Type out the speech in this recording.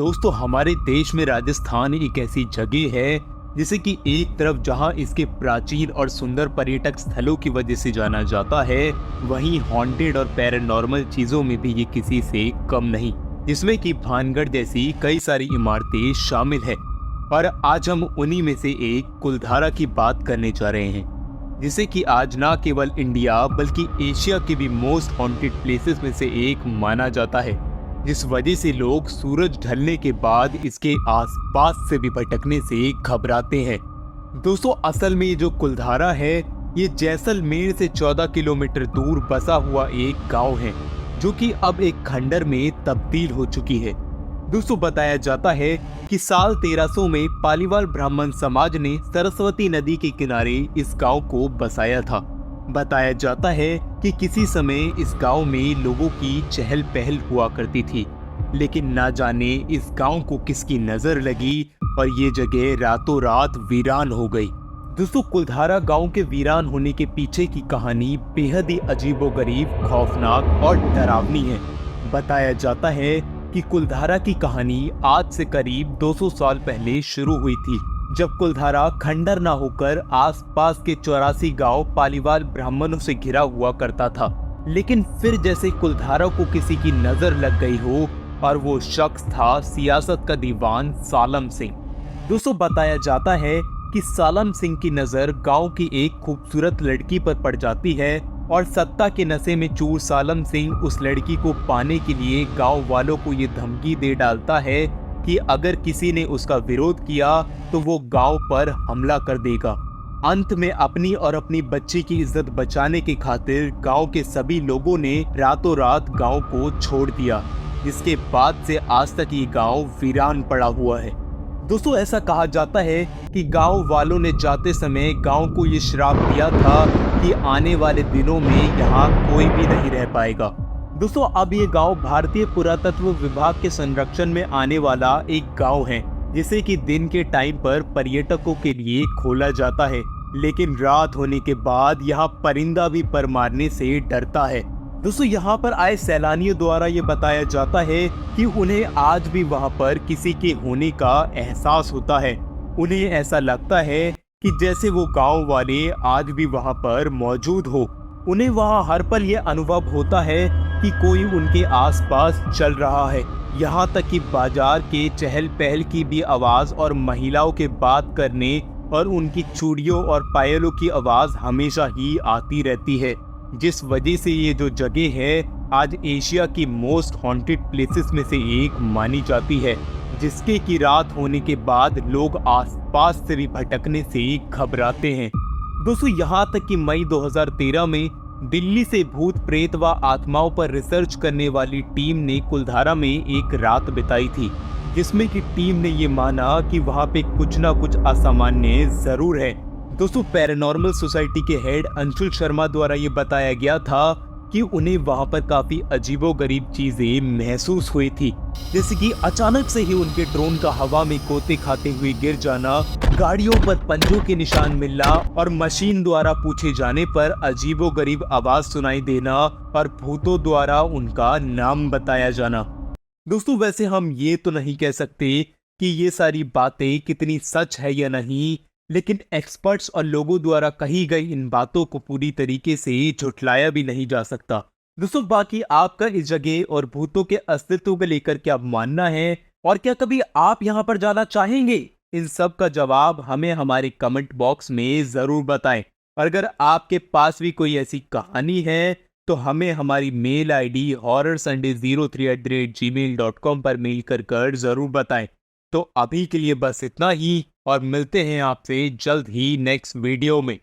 दोस्तों हमारे देश में राजस्थान एक ऐसी जगह है जिसे कि एक तरफ जहां इसके प्राचीन और सुंदर पर्यटक स्थलों की वजह से जाना जाता है, वहीं हॉन्टेड और पैरानॉर्मल चीजों में भी ये किसी से कम नहीं, जिसमें कि भानगढ़ जैसी कई सारी इमारतें शामिल है। और आज हम उन्हीं में से एक कुलधारा की बात करने जा रहे हैं, जिसे कि आज ना केवल इंडिया बल्कि एशिया के भी मोस्ट हॉन्टेड प्लेसेस में से एक माना जाता है, जिस वजह से लोग सूरज ढलने के बाद इसके आसपास से भी भटकने से घबराते हैं। दोस्तों असल में ये जो कुलधारा है, ये जैसलमेर से 14 किलोमीटर दूर बसा हुआ एक गांव है, जो कि अब एक खंडर में तब्दील हो चुकी है। दोस्तों बताया जाता है कि साल 1300 में पालीवाल ब्राह्मण समाज ने सरस्वती नदी के किनारे इस गांव को बसाया था। बताया जाता है कि किसी समय इस गांव में लोगों की चहल पहल हुआ करती थी, लेकिन ना जाने इस गांव को किसकी नजर लगी और ये जगह रातों रात वीरान हो गई। दोस्तों कुलधारा गांव के वीरान होने के पीछे की कहानी बेहद ही अजीबोगरीब, खौफनाक और डरावनी है। बताया जाता है कि कुलधारा की कहानी आज से करीब 200 साल पहले शुरू हुई थी, जब कुलधारा खंडर ना होकर आसपास के 84 गांव पालीवाल ब्राह्मणों से घिरा हुआ करता था। लेकिन फिर जैसे कुलधारा को किसी की नजर लग गई हो, और वो शख्स था सियासत का दीवान सालम सिंह। दोस्तों बताया जाता है कि सालम सिंह की नजर गांव की एक खूबसूरत लड़की पर पड़ जाती है, और सत्ता के नशे में चूर सालम सिंह उस लड़की को पाने के लिए गांव वालों को ये धमकी दे डालता है कि अगर किसी ने उसका विरोध किया तो वो गांव पर हमला कर देगा। अंत में अपनी और अपनी बच्ची की इज्जत बचाने की खातिर गांव के सभी लोगों ने रातों रात गांव को छोड़ दिया, जिसके बाद से आज तक ये गांव वीरान पड़ा हुआ है। दोस्तों ऐसा कहा जाता है कि गांव वालों ने जाते समय गांव को ये श्राप दिया था कि आने वाले दिनों में यहाँ कोई भी नहीं रह पाएगा। दोस्तों अब ये गांव भारतीय पुरातत्व विभाग के संरक्षण में आने वाला एक गांव है, जिसे कि दिन के टाइम पर पर्यटकों के लिए खोला जाता है, लेकिन रात होने के बाद यहाँ परिंदा भी पर मारने से डरता है। दोस्तों यहाँ पर आए सैलानियों द्वारा ये बताया जाता है कि उन्हें आज भी वहाँ पर किसी के होने का एहसास होता है। उन्हें ऐसा लगता है कि जैसे वो गाँव वाले आज भी वहाँ पर मौजूद हो। उन्हें वहाँ हर पल ये अनुभव होता है कि कोई उनके आसपास चल रहा है। यहाँ तक कि बाजार के चहल पहल की भी आवाज और महिलाओं के बात करने और उनकी चूड़ियों और पायलों की आवाज हमेशा ही आती रहती है, जिस वजह से ये जो जगह है आज एशिया की मोस्ट हॉन्टेड प्लेसेस में से एक मानी जाती है, जिसके की रात होने के बाद लोग आसपास से भी भटकने से घबराते हैं। दोस्तों यहाँ तक कि मई 2013 में दिल्ली से भूत प्रेत व आत्माओं पर रिसर्च करने वाली टीम ने कुलधारा में एक रात बिताई थी, जिसमें कि टीम ने ये माना कि वहाँ पे कुछ ना कुछ असामान्य जरूर है। दोस्तों पैरानॉर्मल सोसाइटी के हेड अंशुल शर्मा द्वारा ये बताया गया था कि उन्हें वहाँ पर काफी अजीबोगरीब चीजें महसूस हुई थी, जैसे कि अचानक से ही उनके ड्रोन का हवा में गोते खाते हुए गिर जाना, गाड़ियों पर पंजों के निशान मिलना और मशीन द्वारा पूछे जाने पर अजीबोगरीब आवाज सुनाई देना और भूतों द्वारा उनका नाम बताया जाना। दोस्तों वैसे हम ये तो नहीं कह सकते कि ये सारी बातें कितनी सच है या नहीं, लेकिन एक्सपर्ट्स और लोगों द्वारा कही गई इन बातों को पूरी तरीके से झुठलाया भी नहीं जा सकता। दोस्तों बाकी आपका इस जगह और भूतों के अस्तित्व को लेकर क्या मानना है, और क्या कभी आप यहाँ पर जाना चाहेंगे? इन सब का जवाब हमें हमारे कमेंट बॉक्स में जरूर बताएं। और अगर आपके पास भी कोई ऐसी कहानी है तो हमें हमारी मेल आईडी horrorsunday03@gmail.com पर मेल कर जरूर बताएं। तो अभी के लिए बस इतना ही, और मिलते हैं आपसे जल्द ही नेक्स्ट वीडियो में।